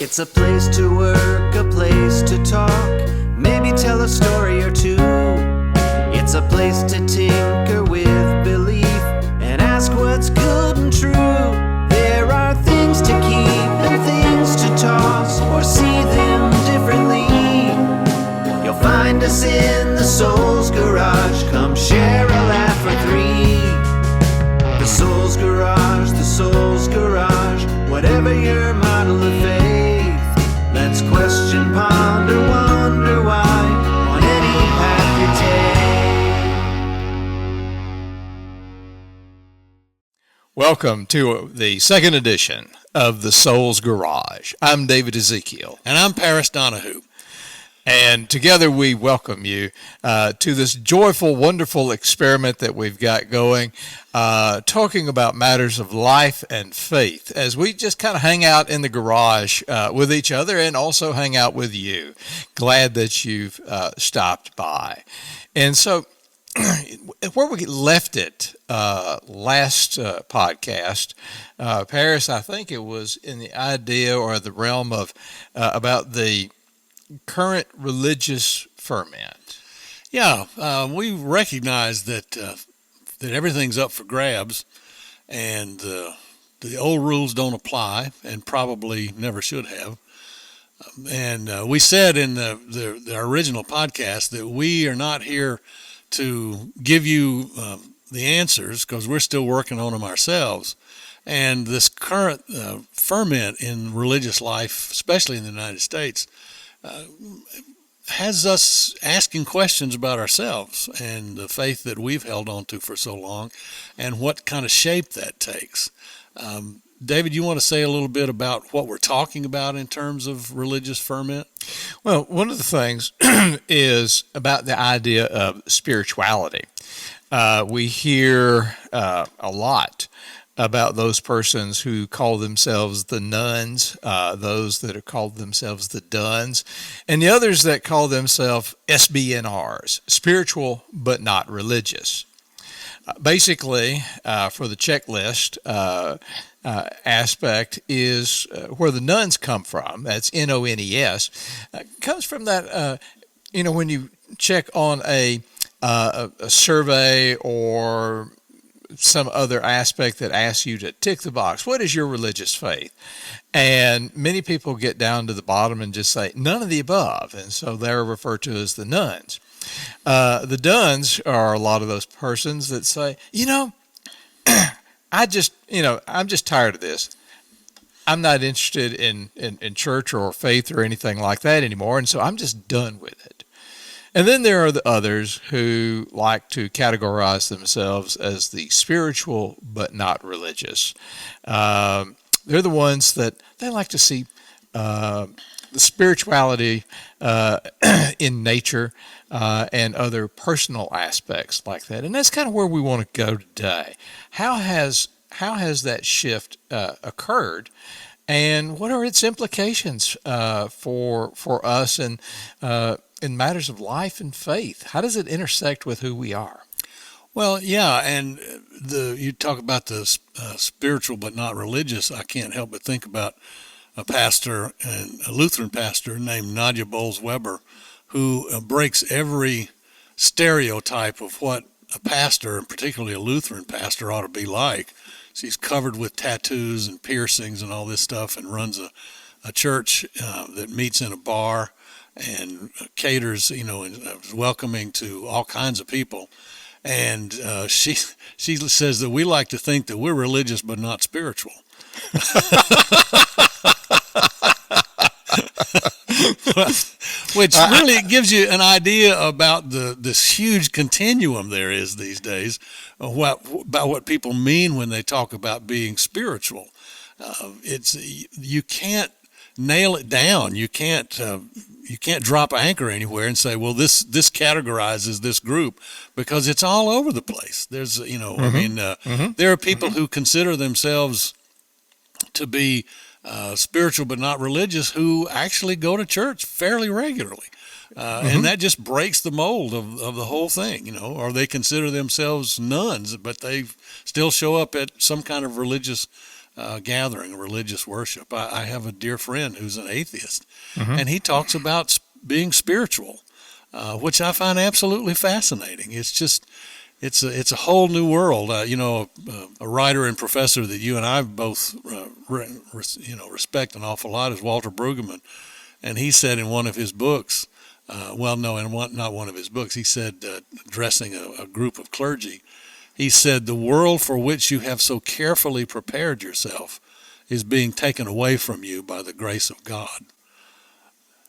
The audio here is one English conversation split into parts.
It's a place to work, a place to talk, maybe tell a story or two. It's a place to tinker with belief and ask what's good and true. There are things to keep and things to toss or see them differently. You'll find us in the Soul's Garage. Come share a laugh or three. The Soul's Garage, the Soul's Garage. Whatever your model of faith, let's question, ponder, wonder why on any path you take. Welcome to the second edition of the Soul's Garage. I'm David Ezekiel. And I'm Paris Donahue. And together we welcome you to this joyful, wonderful experiment that we've got going, talking about matters of life and faith as we just kind of hang out in the garage with each other and also hang out with you. Glad that you've stopped by. And so where we left it last podcast, Paris, I think it was in the idea or the realm of about the current religious ferment. Yeah, we recognize that everything's up for grabs, and the old rules don't apply, and probably never should have. And we said in the original podcast that we are not here to give you the answers because we're still working on them ourselves. And this current ferment in religious life, especially in the United States, has us asking questions about ourselves and the faith that we've held on to for so long and what kind of shape that takes. David, you want to say a little bit about what we're talking about in terms of religious ferment? Well, one of the things is about the idea of spirituality. We hear a lot about those persons who call themselves the nuns, those that are called themselves the duns, and the others that call themselves SBNRs, spiritual but not religious. Basically, for the checklist aspect is where the nuns come from. That's NONES. Comes from that, when you check on a survey or some other aspect that asks you to tick the box. What is your religious faith? And many people get down to the bottom and just say none of the above. And so they're referred to as the nuns. The duns are a lot of those persons that say, I'm just tired of this. I'm not interested in church or faith or anything like that anymore. And so I'm just done with it. And then there are the others who like to categorize themselves as the spiritual but not religious. They're the ones that they like to see the spirituality in nature and other personal aspects like that. And that's kind of where we want to go today. How has that shift occurred? And what are its implications for us and in matters of life and faith? How does it intersect with who we are? Well, yeah, and you talk about the spiritual but not religious. I can't help but think about a pastor, a Lutheran pastor named Nadia Bowles-Weber, who breaks every stereotype of what a pastor, and particularly a Lutheran pastor, ought to be like. She's covered with tattoos and piercings and all this stuff, and runs a church that meets in a bar and caters, and is welcoming to all kinds of people. And she says that we like to think that we're religious but not spiritual. Which really gives you an idea about this huge continuum there is these days about what people mean when they talk about being spiritual. You can't nail it down. You can't drop anchor anywhere and say, well, this categorizes this group, because it's all over the place. There's, there are people who consider themselves to be spiritual but not religious who actually go to church fairly regularly. And that just breaks the mold of the whole thing, or they consider themselves nuns, but they still show up at some kind of religious gathering, religious worship. I have a dear friend who's an atheist, and he talks about being spiritual, which I find absolutely fascinating. It's just it's a whole new world. A writer and professor that you and I both respect an awful lot is Walter Brueggemann, and he said in one of his books, not one of his books, he said, addressing a group of clergy, he said, the world for which you have so carefully prepared yourself is being taken away from you by the grace of God.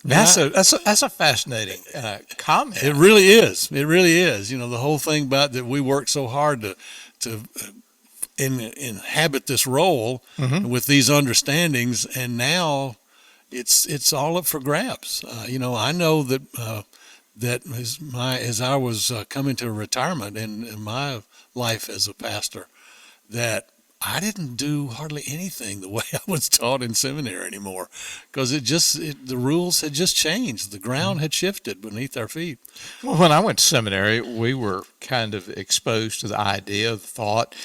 That's a fascinating comment. It really is. It really is. The whole thing about that we work so hard to inhabit this role with these understandings, and now it's all up for grabs. I know that as I was coming to retirement in my life as a pastor, that I didn't do hardly anything the way I was taught in seminary anymore, because the rules had just changed. The ground had shifted beneath our feet. Well, when I went to seminary, we were kind of exposed to the idea, the thought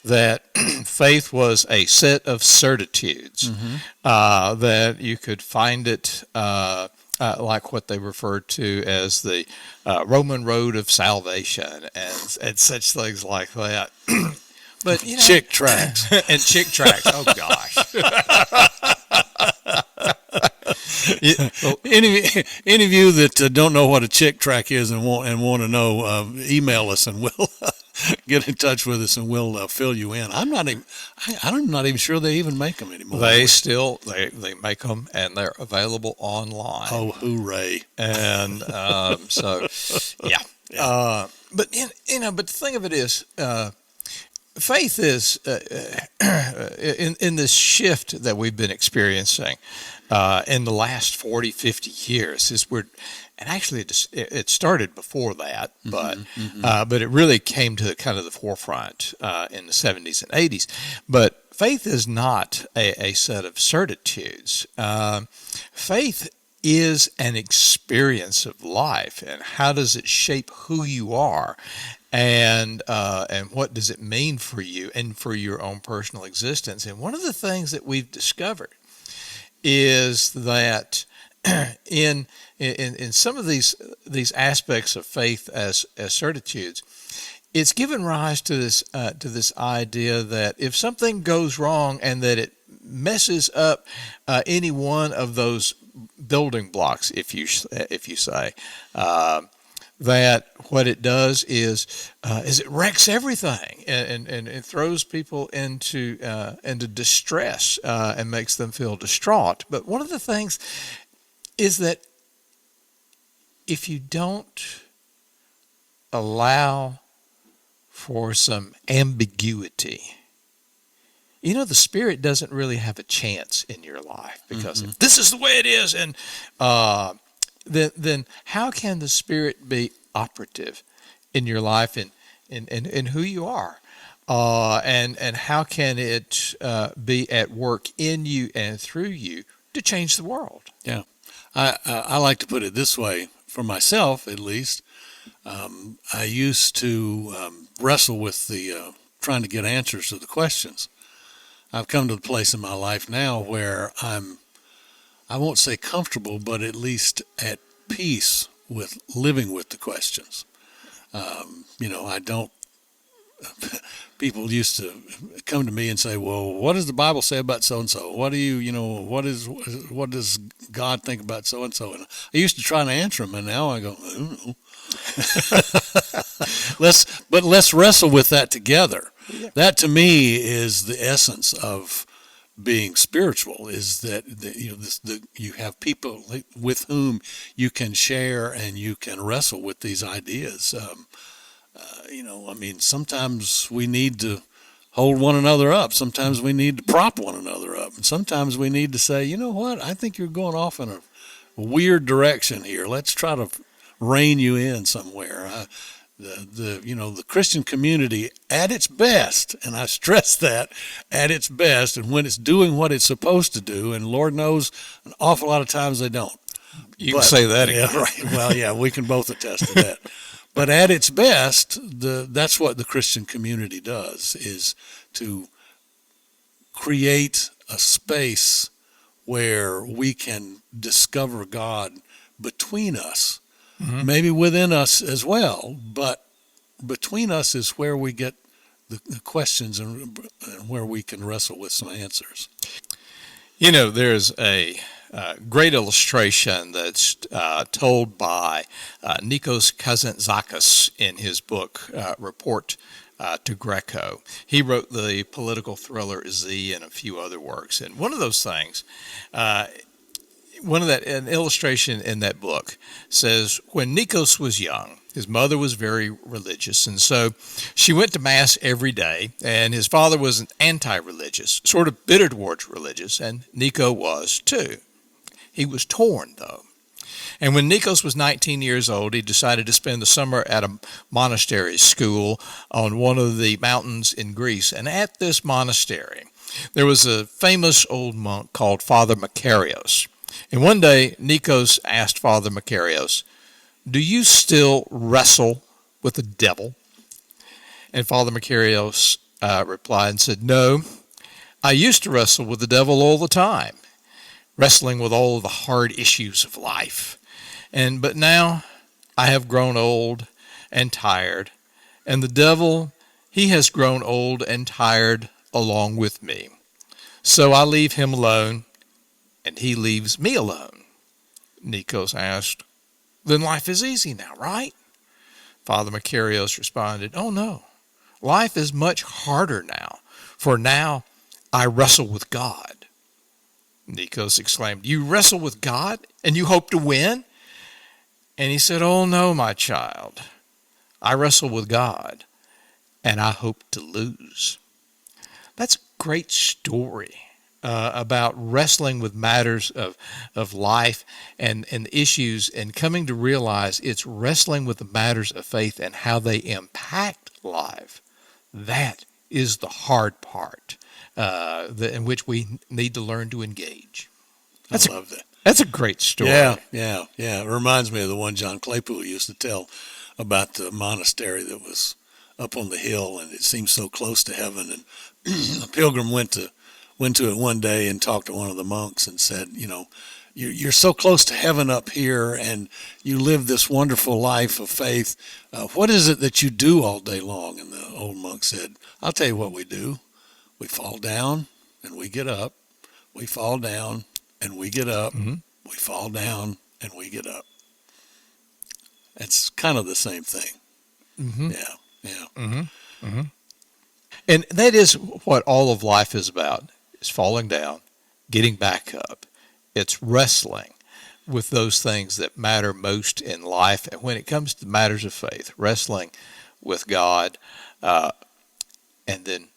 that faith was a set of certitudes, that you could find it like what they referred to as the Roman road of salvation and such things like that. But chick tracts and chick tracts. Oh gosh. Any of you that don't know what a chick tract is and want to know, email us and we'll get in touch with us and we'll fill you in. I'm not even sure they even make them anymore. They make them and they're available online. Oh, hooray! And so yeah. But but the thing of it is. Faith is in this shift that we've been experiencing in the last 40, 50 years. And actually it started before that, but it really came to kind of the forefront in the 70s and 80s. But faith is not a set of certitudes. Faith is an experience of life, and how does it shape who you are? And what does it mean for you and for your own personal existence? And one of the things that we've discovered is that in some of these aspects of faith as certitudes, it's given rise to this idea that if something goes wrong and that it messes up any one of those building blocks, if you say. That what it does is it wrecks everything and it throws people into distress and makes them feel distraught. But one of the things is that if you don't allow for some ambiguity, the Spirit doesn't really have a chance in your life, because if this is the way it is, and then how can the Spirit be operative in your life and who you are? And how can it be at work in you and through you to change the world? Yeah. I like to put it this way, for myself at least. I used to wrestle with the trying to get answers to the questions. I've come to the place in my life now where I won't say comfortable, but at least at peace with living with the questions. I don't, people used to come to me and say, well, what does the Bible say about so-and-so? What what does God think about so-and-so? And I used to try to answer them, and now I go, I don't know. Let's wrestle with that together. Yeah. That to me is the essence of being spiritual, is that you have people with whom you can share and you can wrestle with these ideas. Sometimes we need to hold one another up. Sometimes we need to prop one another up. And sometimes we need to say, you know what, I think you're going off in a weird direction here. Let's try to rein you in somewhere. The Christian community at its best, and I stress that, at its best, and when it's doing what it's supposed to do, and Lord knows an awful lot of times they don't. You can say that again. Yeah, right. Well, yeah, we can both attest to that. But at its best, that's what the Christian community does, is to create a space where we can discover God between us, maybe within us as well, but between us is where we get the questions and where we can wrestle with some answers. There's a great illustration that's told by Nikos Kazantzakis in his book, Report to Greco. He wrote the political thriller Z and a few other works. And one of those things, an illustration in that book says when Nikos was young, his mother was very religious, and so she went to Mass every day, and his father was an anti-religious, sort of bitter towards religious, and Nico was too. He was torn, though. And when Nikos was 19 years old, he decided to spend the summer at a monastery school on one of the mountains in Greece. And at this monastery, there was a famous old monk called Father Makarios. And one day, Nikos asked Father Makarios, "Do you still wrestle with the devil?" And Father Makarios replied and said, "No, I used to wrestle with the devil all the time, wrestling with all of the hard issues of life. But now I have grown old and tired, and the devil, he has grown old and tired along with me. So I leave him alone, and he leaves me alone." Nikos asked, "Then life is easy now, right?" Father Makarios responded, "Oh no, life is much harder now, for now I wrestle with God." Nikos exclaimed, "You wrestle with God, and you hope to win?" And he said, "Oh no, my child, I wrestle with God, and I hope to lose." That's a great story about wrestling with matters of life and issues, and coming to realize it's wrestling with the matters of faith and how they impact life. That is the hard part in which we need to learn to engage. I love that. That's a great story. Yeah. It reminds me of the one John Claypool used to tell about the monastery that was up on the hill, and it seemed so close to heaven. And a pilgrim went to it one day and talked to one of the monks and said, you're so close to heaven up here, and you live this wonderful life of faith. What is it that you do all day long? And the old monk said, "I'll tell you what we do. We fall down and we get up. We fall down and we get up. We fall down and we get up." It's kind of the same thing. Yeah. And that is what all of life is about, is falling down, getting back up. It's wrestling with those things that matter most in life. And when it comes to matters of faith, wrestling with God, and then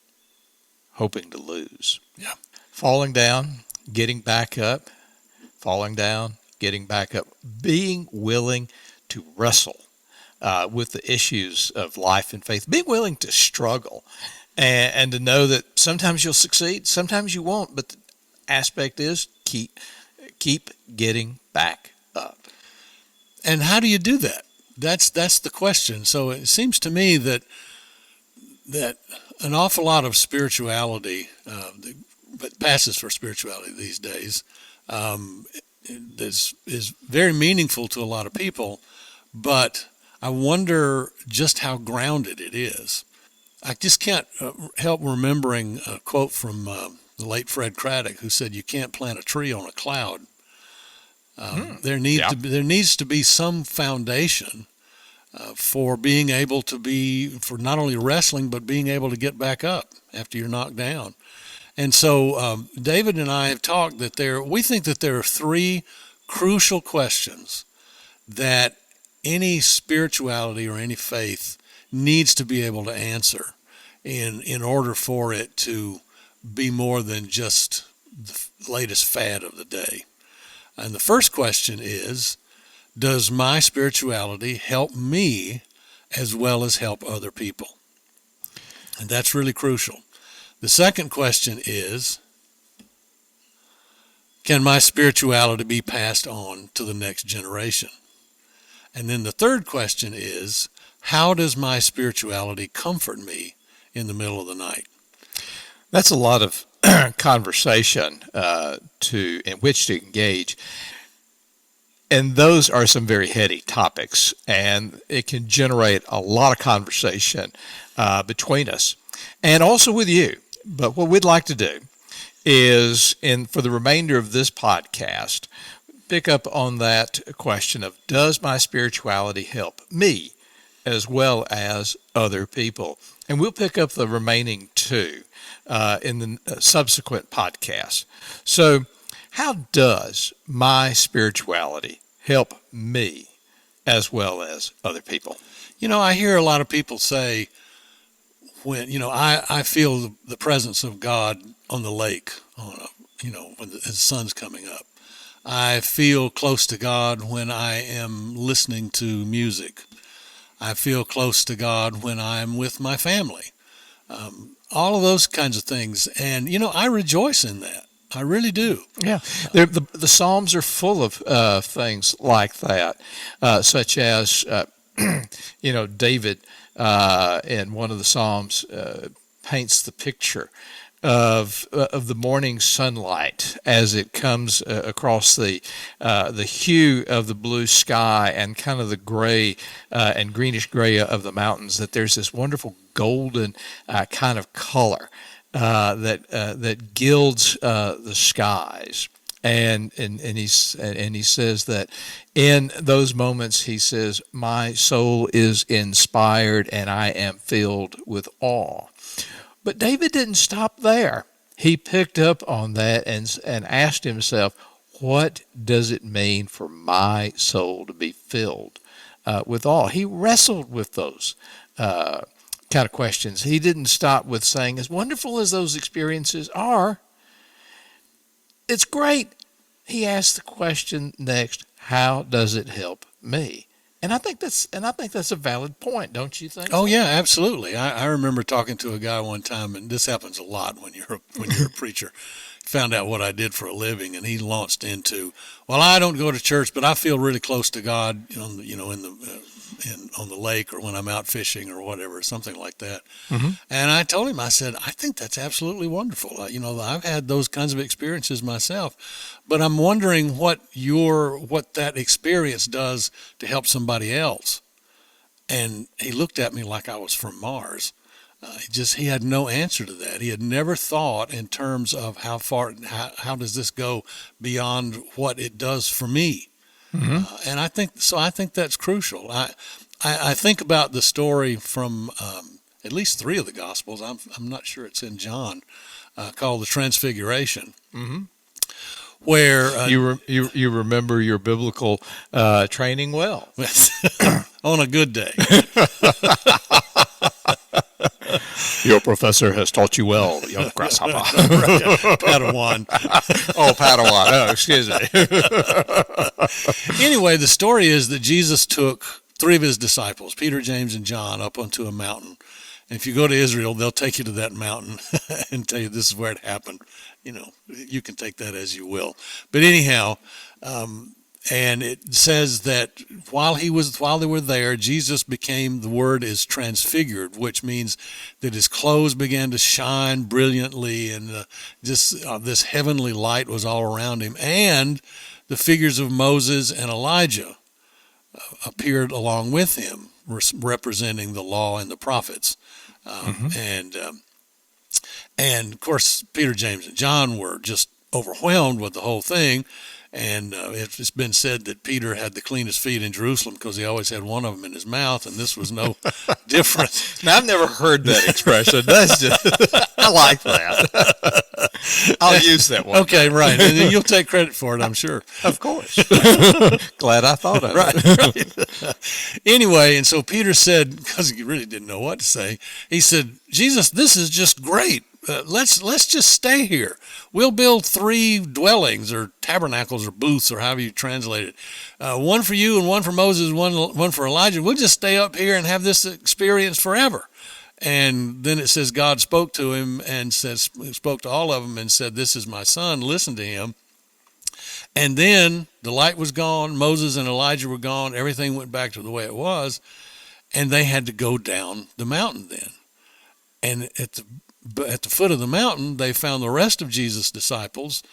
hoping to lose. Yeah. Falling down, getting back up, falling down, getting back up, being willing to wrestle with the issues of life and faith, being willing to struggle and to know that sometimes you'll succeed, sometimes you won't, but the aspect is keep getting back up. And how do you do that? That's the question. So it seems to me that an awful lot of spirituality that passes for spirituality these days is very meaningful to a lot of people, but I wonder just how grounded it is. I just can't help remembering a quote from the late Fred Craddock, who said, "You can't plant a tree on a cloud." There needs to be some foundation for being able to for not only wrestling, but being able to get back up after you're knocked down. And so David and I have talked that we think that there are three crucial questions that any spirituality or any faith needs to be able to answer in order for it to be more than just the latest fad of the day. And the first question is, does my spirituality help me as well as help other people? And that's really crucial. The second question is, can my spirituality be passed on to the next generation? And then the third question is, how does my spirituality comfort me in the middle of the night? That's a lot of conversation in which to engage. And those are some very heady topics, and it can generate a lot of conversation between us and also with you. But what we'd like to do is, for the remainder of this podcast, pick up on that question of, does my spirituality help me as well as other people? And we'll pick up the remaining two in the subsequent podcasts. So how does my spirituality help me as well as other people? I hear a lot of people say, when, I feel the presence of God on the lake, when the sun's coming up. I feel close to God when I am listening to music. I feel close to God when I'm with my family. All of those kinds of things. And, I rejoice in that. I really do. Yeah. The Psalms are full of things like that, such as, David in one of the Psalms paints the picture of the morning sunlight as it comes across the hue of the blue sky and kind of the gray and greenish gray of the mountains, that there's this wonderful golden kind of color that gilds the skies. And he says that in those moments, he says, my soul is inspired and I am filled with awe. But David didn't stop there. He picked up on that and asked himself, what does it mean for my soul to be filled with awe? He wrestled with those kind of questions. He didn't stop with saying, as wonderful as those experiences are, it's great. He asked the question next, how does it help me? And I think that's a valid point, don't you think? Oh yeah, absolutely. I remember talking to a guy one time, and this happens a lot when you're a preacher. Found out what I did for a living, and he launched into, well, I don't go to church, but I feel really close to God, on the lake or when I'm out fishing or whatever, something like that. Mm-hmm. And I told him, I said, I think that's absolutely wonderful. I've had those kinds of experiences myself, but I'm wondering what that experience does to help somebody else. And he looked at me like I was from Mars. He had no answer to that. He had never thought in terms of how does this go beyond what it does for me. Mm-hmm. And I think that's crucial. I think about the story from at least three of the Gospels. I'm not sure it's in John, called the Transfiguration, mm-hmm. where you remember your biblical training well on a good day. Your professor has taught you well, young grasshopper. Padawan. Padawan. Oh, excuse me. Anyway, the story is that Jesus took three of his disciples, Peter, James, and John, up onto a mountain. And if you go to Israel, they'll take you to that mountain and tell you this is where it happened. You can take that as you will. But anyhow, and it says that while they were there, Jesus became, the word is transfigured, which means that his clothes began to shine brilliantly, and this heavenly light was all around him. And the figures of Moses and Elijah appeared along with him, representing the law and the prophets. Mm-hmm. And of course, Peter, James, and John were just overwhelmed with the whole thing. And it's been said that Peter had the cleanest feet in Jerusalem because he always had one of them in his mouth, and this was no different. Now, I've never heard that expression. That's just, I like that. I'll use that one. Okay, right. And then you'll take credit for it, I'm sure. Of course. Glad I thought of it. Right. Anyway, and so Peter said, because he really didn't know what to say, he said, Jesus, this is just great. Let's just stay here. We'll build 3 dwellings or tabernacles or booths or however you translate it. One for you and one for Moses, one for Elijah. We'll just stay up here and have this experience forever. And then it says God spoke to him and spoke to all of them and said, this is my son, listen to him. And then the light was gone. Moses and Elijah were gone. Everything went back to the way it was. And they had to go down the mountain then. And but at the foot of the mountain, they found the rest of Jesus' disciples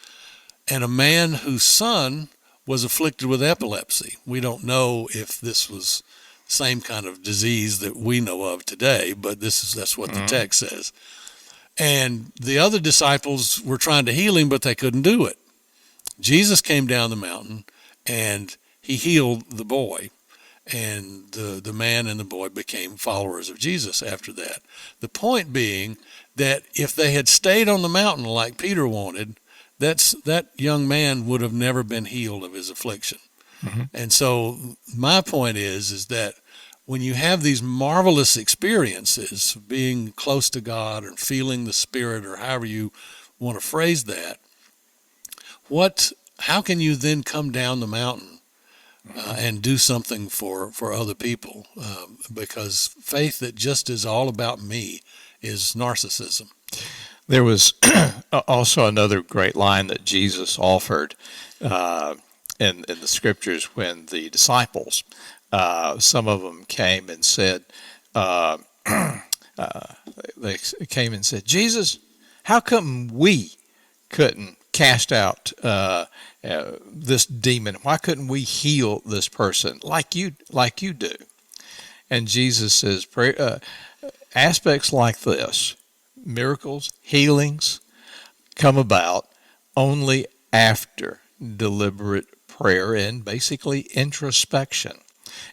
and a man whose son was afflicted with epilepsy. We don't know if this was the same kind of disease that we know of today, but that's what the text says. And the other disciples were trying to heal him, but they couldn't do it. Jesus came down the mountain and he healed the boy. And the man and the boy became followers of Jesus after that. The point being that if they had stayed on the mountain like Peter wanted, that young man would have never been healed of his affliction. Mm-hmm. And so my point is that when you have these marvelous experiences, being close to God or feeling the Spirit or however you want to phrase that, how can you then come down the mountain and do something for other people? Because faith that just is all about me is narcissism. There was also another great line that Jesus offered in the scriptures when the disciples, some of them came and said, Jesus, how come we couldn't cast out this demon? Why couldn't we heal this person like you do? And Jesus says, aspects like this, miracles, healings, come about only after deliberate prayer and basically introspection.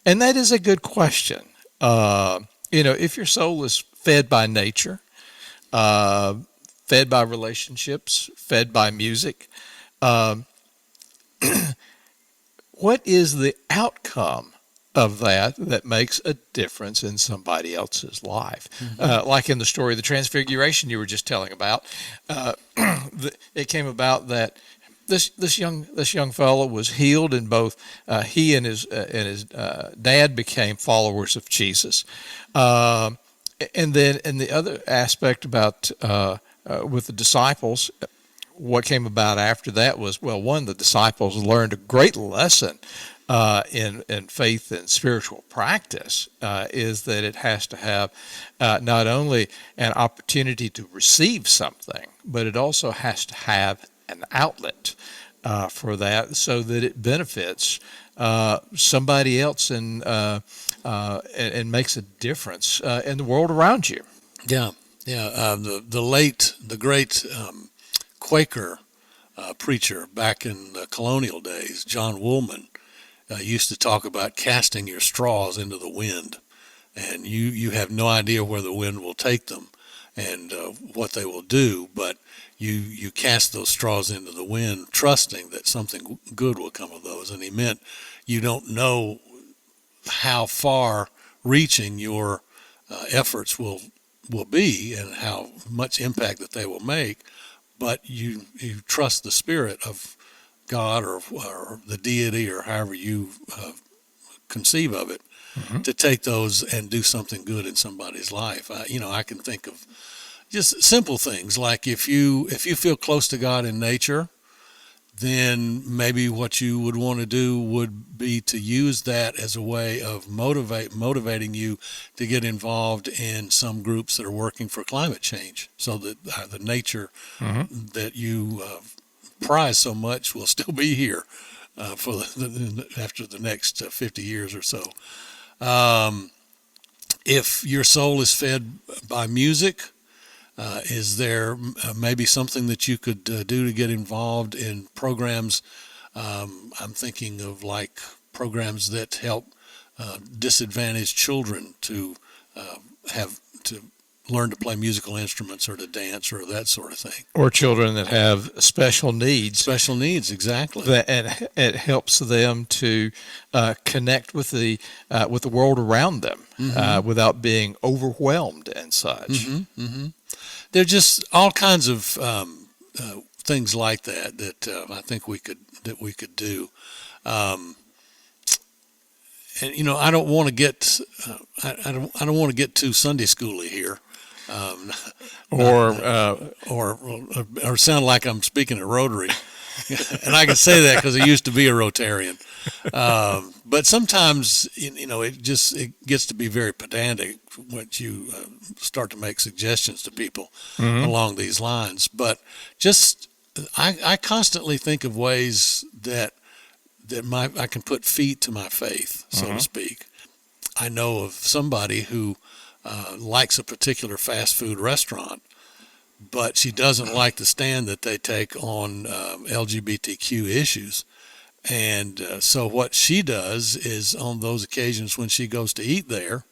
And that is a good question. If your soul is fed by nature, fed by relationships, fed by music, what is the outcome of that makes a difference in somebody else's life? Mm-hmm. Like in the story of the Transfiguration you were just telling about, it came about that this young fellow was healed, and both he and his dad became followers of Jesus. And then, in the other aspect about with the disciples, what came about after that was, the disciples learned a great lesson in faith and spiritual practice, is that it has to have not only an opportunity to receive something, but it also has to have an outlet for that, so that it benefits somebody else and makes a difference in the world around you. Yeah. The great Quaker preacher back in the colonial days, John Woolman, used to talk about casting your straws into the wind, and you have no idea where the wind will take them and what they will do, but you cast those straws into the wind, trusting that something good will come of those. And he meant you don't know how far reaching your efforts will be and how much impact that they will make, but you trust the Spirit of God or the deity or however you conceive of it, mm-hmm. to take those and do something good in somebody's life. I can think of just simple things like if you feel close to God in nature, then maybe what you would want to do would be to use that as a way of motivating you to get involved in some groups that are working for climate change, so that the nature mm-hmm. that you prize so much will still be here for after the next 50 years or so. If your soul is fed by music, is there maybe something that you could do to get involved in programs? I'm thinking of like programs that help disadvantaged children to learn to play musical instruments or to dance or that sort of thing. Or children that have special needs. Special needs, exactly. And it helps them to connect with the world around them, mm-hmm. Without being overwhelmed and such. Mm-hmm. Mm-hmm. There are just all kinds of things like that I think we could do. And I don't want to get I don't want to get too Sunday schooly here, or sound like I'm speaking at Rotary. And I can say that because I used to be a Rotarian. But sometimes, it gets to be very pedantic when you start to make suggestions to people along these lines. But I constantly think of ways that I can put feet to my faith, so to speak. I know of somebody who likes a particular fast food restaurant, but she doesn't like the stand that they take on LGBTQ issues. And so what she does is, on those occasions when she goes to eat there,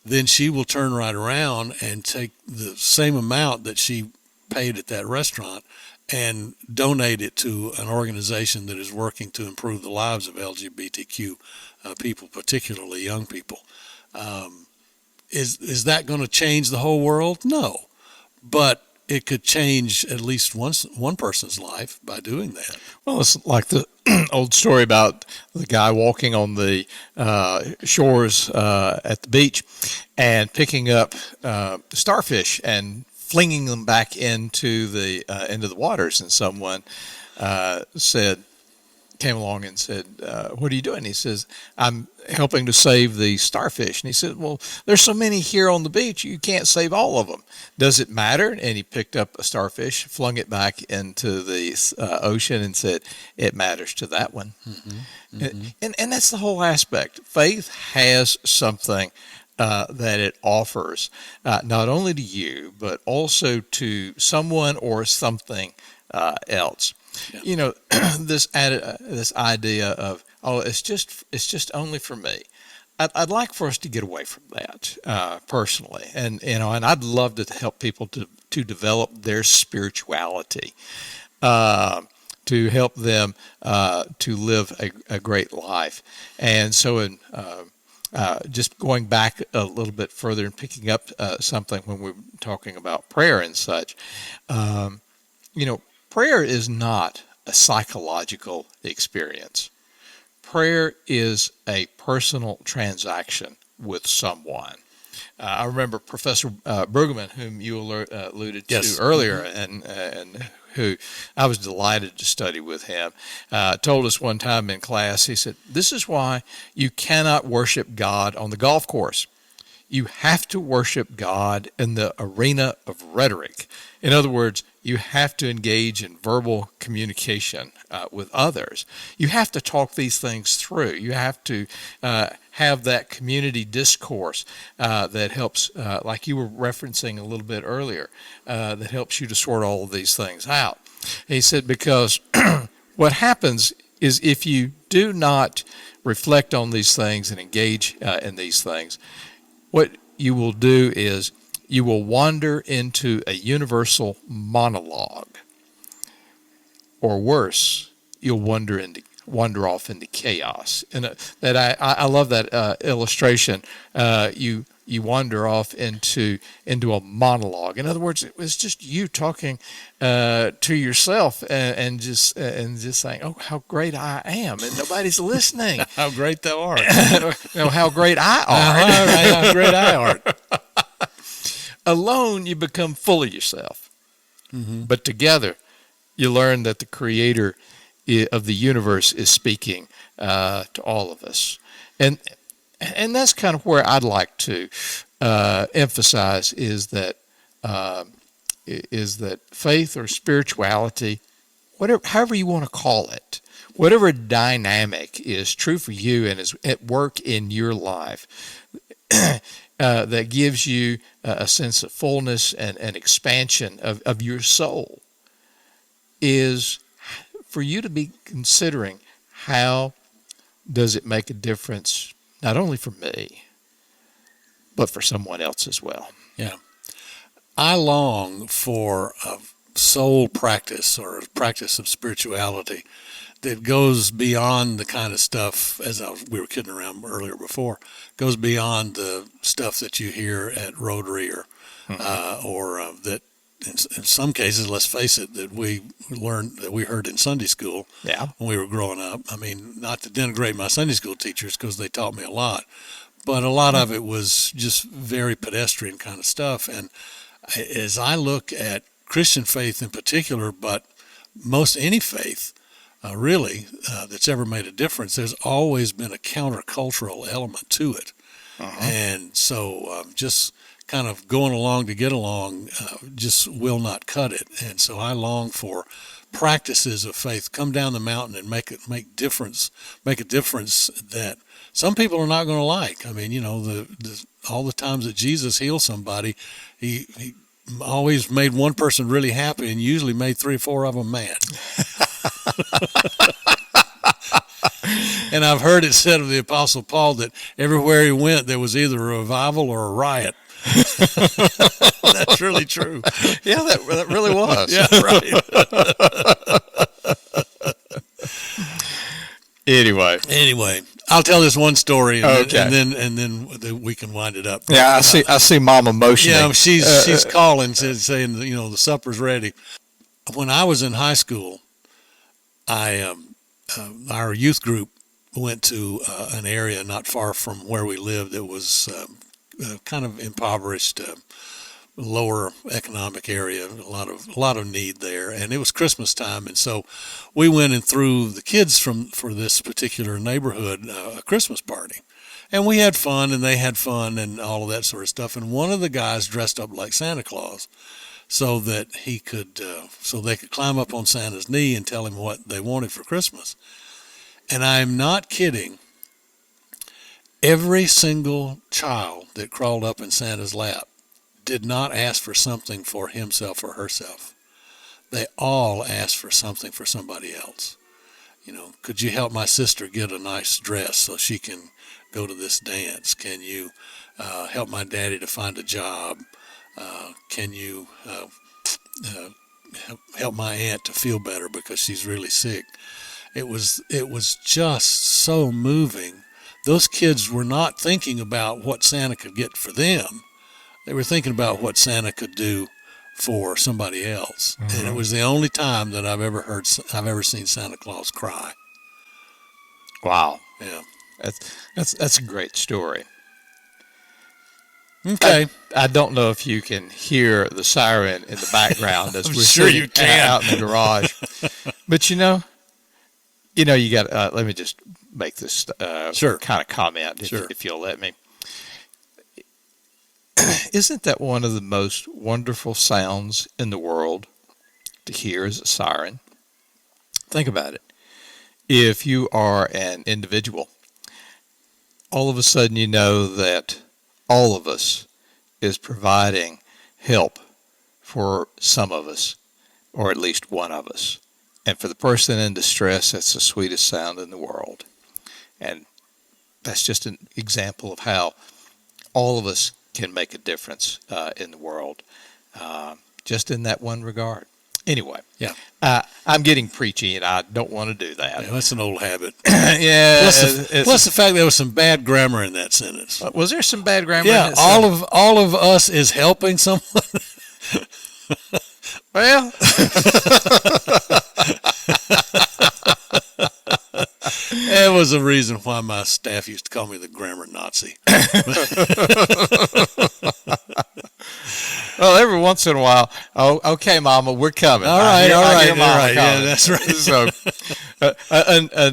then she will turn right around and take the same amount that she paid at that restaurant and donate it to an organization that is working to improve the lives of LGBTQ people, particularly young people. Is that going to change the whole world? No. But it could change at least one person's life by doing that. Well, it's like the old story about the guy walking on the shores at the beach and picking up starfish and flinging them back into the waters. And someone came along and said, what are you doing? He says, I'm helping to save the starfish. And he said, well, there's so many here on the beach, you can't save all of them. Does it matter? And he picked up a starfish, flung it back into the ocean and said, it matters to that one. Mm-hmm. Mm-hmm. And that's the whole aspect. Faith has something that it offers, not only to you, but also to someone or something else. Yeah. This idea of, it's just only for me. I'd like for us to get away from that personally, and I'd love to help people to develop their spirituality, to help them to live a great life. And so, just going back a little bit further and picking up something when we're talking about prayer and such, prayer is not a psychological experience. Prayer is a personal transaction with someone. I remember Professor Brueggemann, whom you alluded to earlier, and who I was delighted to study with him, told us one time in class, he said, this is why you cannot worship God on the golf course. You have to worship God in the arena of rhetoric. In other words, you have to engage in verbal communication with others. You have to talk these things through. You have to have that community discourse that helps, like you were referencing a little bit earlier, that helps you to sort all of these things out. He said, because what happens is if you do not reflect on these things and engage in these things, what you will do is you will wander into a universal monologue, or worse, you'll wander off into chaos. And I love that illustration. You wander off into a monologue. In other words, it was just you talking to yourself and just saying, "Oh, how great I am," and nobody's listening. How great thou art! How great I art! How great I art! Alone, you become full of yourself, but together, you learn that the Creator of the universe is speaking to all of us, and that's kind of where I'd like to emphasize is that faith or spirituality, however you want to call it, whatever dynamic is true for you and is at work in your life, that gives you a sense of fullness and expansion of your soul, is for you to be considering, how does it make a difference not only for me, but for someone else as well? Yeah. I long for a soul practice or a practice of spirituality that goes beyond the kind of stuff, as we were kidding around earlier before, goes beyond the stuff that you hear at Rotary or that in some cases, let's face it, that we learned, that we heard in Sunday school when we were growing up. I mean, not to denigrate my Sunday school teachers, because they taught me a lot, but a lot of it was just very pedestrian kind of stuff. And as I look at Christian faith in particular, but most any faith, really, that's ever made a difference, there's always been a countercultural element to it. And so just kind of going along to get along just will not cut it. And so I long for practices of faith. Come down the mountain and make a difference that some people are not going to like. I mean, you know, all the times that Jesus healed somebody, he always made one person really happy and usually made 3 or 4 of them mad. And I've heard it said of the Apostle Paul that everywhere he went, there was either a revival or a riot. That's really true. Yeah, that really was. Yeah, right. Anyway, I'll tell this one story, and then we can wind it up. Yeah, I see Mama motioning. Yeah, she's calling, saying, you know, the supper's ready. When I was in high school, our youth group went to an area not far from where we lived that was kind of impoverished, lower economic area, a lot of need there, and it was Christmas time, and so we went and threw the kids for this particular neighborhood a Christmas party, and we had fun, and they had fun, and all of that sort of stuff. And one of the guys dressed up like Santa Claus, so that they could climb up on Santa's knee and tell him what they wanted for Christmas. And I'm not kidding. Every single child that crawled up in Santa's lap did not ask for something for himself or herself. They all asked for something for somebody else. You know, could you help my sister get a nice dress so she can go to this dance? Can you help my daddy to find a job? Can you help my aunt to feel better because she's really sick? It was just so moving. Those kids were not thinking about what Santa could get for them. They were thinking about what Santa could do for somebody else. Mm-hmm. And it was the only time that I've ever seen Santa Claus cry. Wow. Yeah. That's a great story. Okay. I don't know if you can hear the siren in the background as we're sure sitting you can. out in the garage. But you got. Let me just make this sure. kind of comment, if you'll let me. Isn't that one of the most wonderful sounds in the world to hear is a siren? Think about it. If you are an individual, all of a sudden you know that all of us is providing help for some of us, or at least one of us. And for the person in distress, that's the sweetest sound in the world. And that's just an example of how all of us can make a difference in the world, just in that one regard. Anyway, yeah, I'm getting preachy, and I don't want to do that. Yeah, that's an old habit. Yeah. Plus the fact there was some bad grammar in that sentence. Was there some bad grammar? Yeah, in that all of us is helping someone. Well, there was a reason why my staff used to call me the grammar Nazi. Well, every once in a while, okay, Mama, we're coming. All right. Yeah, that's right. So,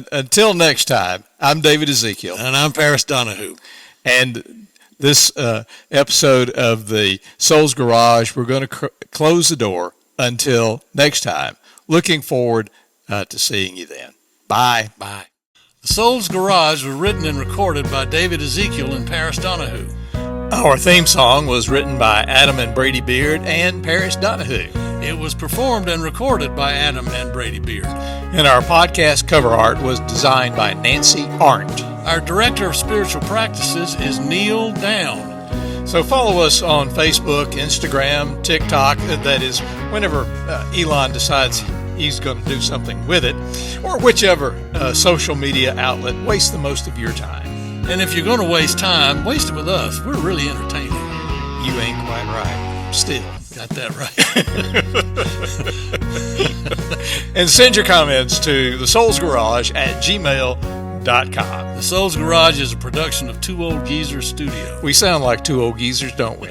until next time, I'm David Ezekiel. And I'm Paris Donahue. And this episode of the Soul's Garage, we're going to close the door until next time. Looking forward to seeing you then. Bye. Bye. The Soul's Garage was written and recorded by David Ezekiel and Paris Donahue. Our theme song was written by Adam and Brady Beard and Paris Donahue. It was performed and recorded by Adam and Brady Beard. And our podcast cover art was designed by Nancy Arndt. Our director of spiritual practices is Neil Down. So follow us on Facebook, Instagram, TikTok. That is, whenever Elon decides he's going to do something with it, or whichever social media outlet wastes the most of your time. And if you're going to waste time, waste it with us. We're really entertaining. You ain't quite right. Still. Got that right. And send your comments to thesoulsgarage@gmail.com. The Soul's Garage is a production of Two Old Geezers Studio. We sound like two old geezers, don't we?